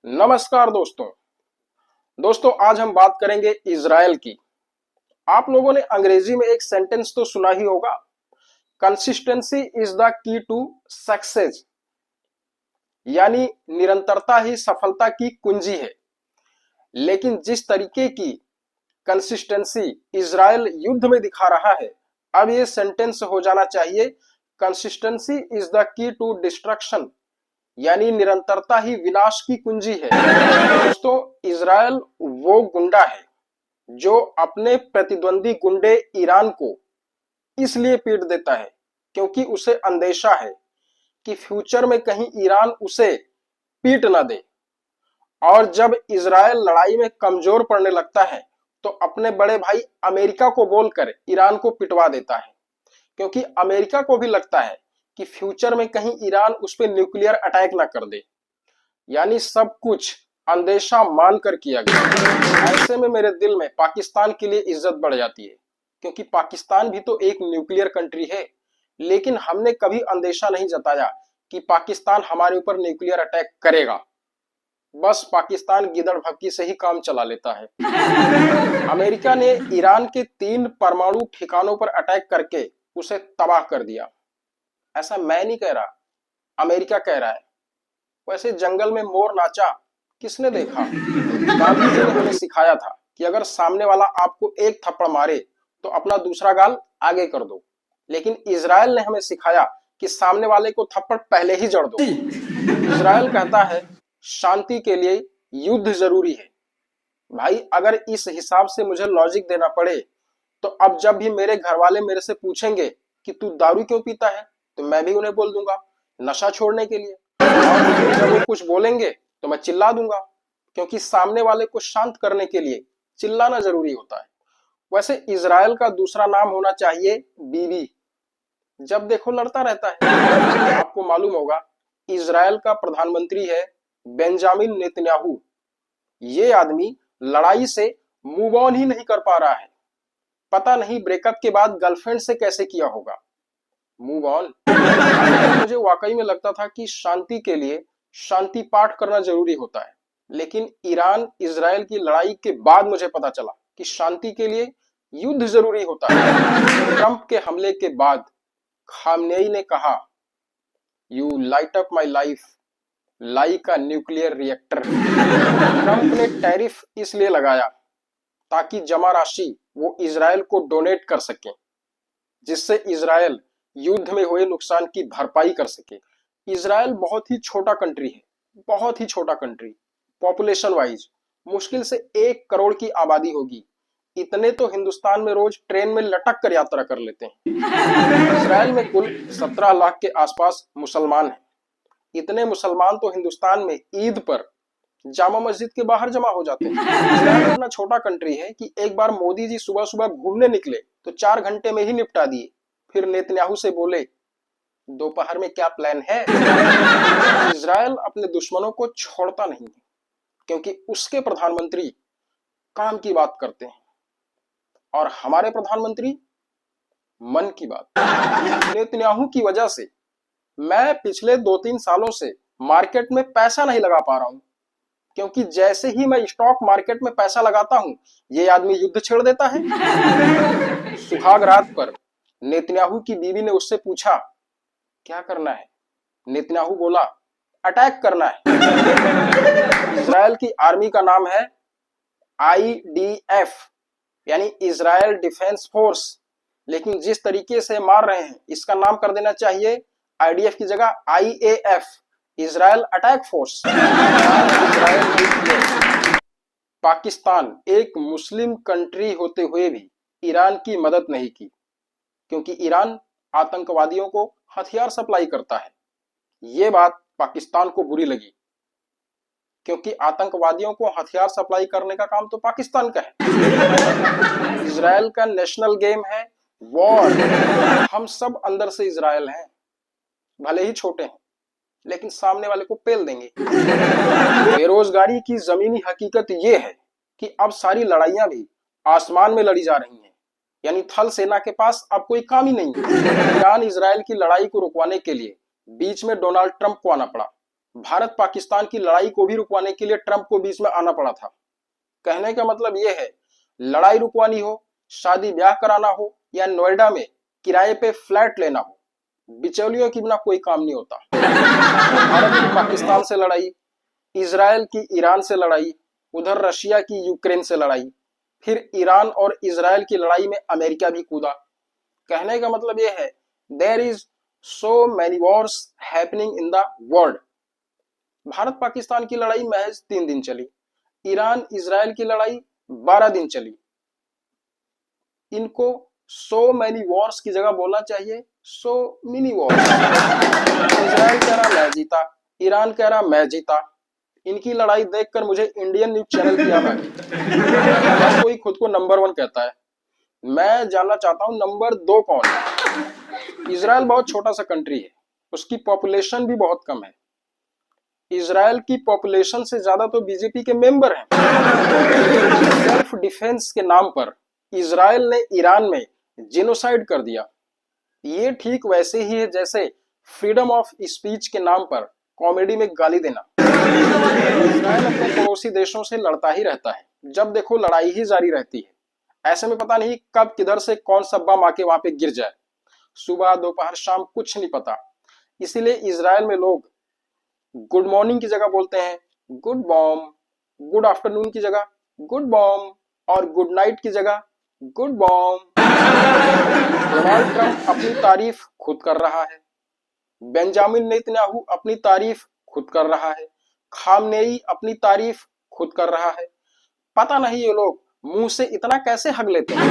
नमस्कार दोस्तों आज हम बात करेंगे इजराइल की। आप लोगों ने अंग्रेजी में एक सेंटेंस तो सुना ही होगा, consistency is the key to success, यानी निरंतरता ही सफलता की कुंजी है। लेकिन जिस तरीके की कंसिस्टेंसी इजराइल युद्ध में दिखा रहा है, अब ये सेंटेंस हो जाना चाहिए consistency is the key to destruction, यानी निरंतरता ही विनाश की कुंजी है। दोस्तों, इजराइल वो गुंडा है जो अपने प्रतिद्वंदी गुंडे ईरान को इसलिए पीट देता है क्योंकि उसे अंदेशा है कि फ्यूचर में कहीं ईरान उसे पीट ना दे। और जब इजराइल लड़ाई में कमजोर पड़ने लगता है तो अपने बड़े भाई अमेरिका को बोलकर ईरान को पिटवा देता है, क्योंकि अमेरिका को भी लगता है कि फ्यूचर में कहीं ईरान उस पर न्यूक्लियर अटैक ना कर दे। यानी सब कुछ अंदेशा मानकर किया गया। ऐसे में मेरे दिल में पाकिस्तान के लिए इज्जत बढ़ जाती है, क्योंकि पाकिस्तान भी तो एक न्यूक्लियर कंट्री है। लेकिन हमने कभी अंदेशा नहीं जताया कि पाकिस्तान हमारे ऊपर न्यूक्लियर अटैक करेगा। बस पाकिस्तान गिदड़ भक्की से ही काम चला लेता है। अमेरिका ने ईरान के 3 परमाणु ठिकानों पर अटैक करके उसे तबाह कर दिया। ऐसा मैं नहीं कह रहा, अमेरिका कह रहा है। वैसे जंगल में मोर नाचा किसने देखा? गांधी जी ने हमें सिखाया था कि अगर सामने वाला आपको एक थप्पड़ मारे तो अपना दूसरा गाल आगे कर दो। लेकिन इजराइल ने हमें सिखाया कि सामने वाले को थप्पड़ पहले ही जड़ दो। इजराइल कहता है शांति के लिए युद्ध जरूरी है। भाई, अगर इस हिसाब से मुझे लॉजिक देना पड़े तो अब जब भी मेरे घर वाले मेरे से पूछेंगे कि तू दारू क्यों पीता है, तो मैं भी उन्हें बोल दूंगा नशा छोड़ने के लिए। और जब वो कुछ बोलेंगे तो मैं चिल्ला दूंगा, क्योंकि सामने वाले को शांत करने के लिए चिल्लाना जरूरी होता है। वैसे इजराइल का दूसरा नाम होना चाहिए बीबी। जब देखो लड़ता रहता है। आपको मालूम होगा इजराइल का प्रधानमंत्री है बेंजामिन नेतन्याहू। ये आदमी लड़ाई से मूव ऑन ही नहीं कर पा रहा है। पता नहीं ब्रेकअप के बाद गर्लफ्रेंड से कैसे किया होगा मूव ऑन। मुझे वाकई में लगता था कि शांति के लिए शांति पाठ करना जरूरी होता है, लेकिन ईरान इजराइल की लड़ाई के बाद मुझे पता चला कि शांति के लिए युद्ध जरूरी होता है। ट्रंप के हमले के बाद खामनेई ने कहा, you light up my life like a nuclear reactor. Trump ने टैरिफ इसलिए लगाया ताकि जमा राशि वो इजराइल को डोनेट कर सके, जिससे इजराइल युद्ध में हुए नुकसान की भरपाई कर सके। इजराइल बहुत ही छोटा कंट्री है, बहुत ही छोटा कंट्री। पॉपुलेशन वाइज मुश्किल से 1 करोड़ की आबादी होगी। इतने तो हिंदुस्तान में रोज ट्रेन में लटक कर यात्रा कर लेते हैं। इजराइल में कुल 17 लाख के आसपास मुसलमान हैं। इतने मुसलमान तो हिंदुस्तान में ईद पर जामा मस्जिद के बाहर जमा हो जाते हैं। इजराइल इतना छोटा कंट्री है कि एक बार मोदी जी सुबह सुबह घूमने निकले तो 4 घंटे में ही निपटा दिए। फिर नेतन्याहू से बोले, दोपहर में क्या प्लान है? इजराइल अपने दुश्मनों को छोड़ता नहीं है, क्योंकि उसके प्रधानमंत्री काम की बात करते हैं और हमारे प्रधानमंत्री मन की बात। नेतन्याहू की वजह से मैं पिछले 2-3 सालों से मार्केट में पैसा नहीं लगा पा रहा हूं, क्योंकि जैसे ही मैं स्टॉक मार्केट में पैसा लगाता हूं, ये आदमी युद्ध छेड़ देता है। सुहाग रात पर नेतन्याहू की बीवी ने उससे पूछा, क्या करना है? नेतन्याहू बोला, अटैक करना है। इजराइल की आर्मी का नाम है IDF, यानी इजराइल डिफेंस फोर्स। लेकिन जिस तरीके से मार रहे हैं, इसका नाम कर देना चाहिए IDF की जगह IAF, Israel attack force. Pakistan एक मुस्लिम कंट्री होते हुए भी ईरान की मदद नहीं की, क्योंकि ईरान आतंकवादियों को हथियार सप्लाई करता है। ये बात पाकिस्तान को बुरी लगी, क्योंकि आतंकवादियों को हथियार सप्लाई करने का काम तो पाकिस्तान का है। इजराइल का नेशनल गेम है वॉर। हम सब अंदर से इजराइल हैं, भले ही छोटे हैं, लेकिन सामने वाले को पेल देंगे। बेरोजगारी की जमीनी हकीकत ये है कि अब सारी लड़ाइयां भी आसमान में लड़ी जा रही हैं, यानी थल सेना के पास अब कोई काम ही नहीं है। ईरान इजराइल की लड़ाई को रुकवाने के लिए बीच में डोनाल्ड ट्रंप को आना पड़ा, भारत पाकिस्तान की लड़ाई को भी रुकवाने के लिए ट्रंप को बीच में आना पड़ा था। कहने का मतलब यह है, लड़ाई रुकवानी हो, शादी ब्याह कराना हो या नोएडा में किराए पे फ्लैट लेना हो, बिचौलियों की बिना कोई काम नहीं होता। भारत की पाकिस्तान से लड़ाई, इजराइल की ईरान से लड़ाई, उधर रशिया की यूक्रेन से लड़ाई, फिर ईरान और इजराइल की लड़ाई में अमेरिका भी कूदा। कहने का मतलब यह है, there is so many wars happening in the world. Bharat Pakistan की लड़ाई महज 3 दिन चली, ईरान इजराइल की लड़ाई 12 दिन चली। इनको सो मैनी वॉर्स की जगह बोलना चाहिए सो मिनी वॉर्स। इजराइल कह रहा मैं जीता, ईरान कह रहा मैं जीता। इनकी लड़ाई देखकर मुझे इंडियन न्यूज चैनल की याद आ गई। हर कोई खुद को नंबर 1 कहता है, मैं जानना चाहता हूं नंबर 2 कौन है। इजराइल बहुत छोटा सा कंट्री है, उसकी पॉपुलेशन भी बहुत कम है। इजराइल की पॉपुलेशन से ज्यादा तो बीजेपी के मेंबर हैं। सेल्फ डिफेंस के नाम पर इजराइल ने ईरान में जेनोसाइड कर दिया। ये ठीक वैसे ही है जैसे फ्रीडम ऑफ स्पीच के नाम पर कॉमेडी में गाली देना। इजराइल अपने पड़ोसी देशों से लड़ता ही रहता है, जब देखो लड़ाई ही जारी रहती है। ऐसे में पता नहीं कब किधर से कौन सा बम आके वहां पे गिर जाए, सुबह दोपहर शाम कुछ नहीं पता। इसीलिए इजराइल में लोग गुड मॉर्निंग की जगह बोलते हैं गुड बॉम, गुड आफ्टरनून की जगह गुड बॉम और गुड नाइट की जगह गुड बॉम। डोनाल्ड ट्रंप अपनी तारीफ खुद कर रहा है, बेंजामिन नेतन्याहू अपनी तारीफ खुद कर रहा है, खामनेई अपनी तारीफ खुद कर रहा है। पता नहीं ये लोग मुंह से इतना कैसे हग लेते हैं।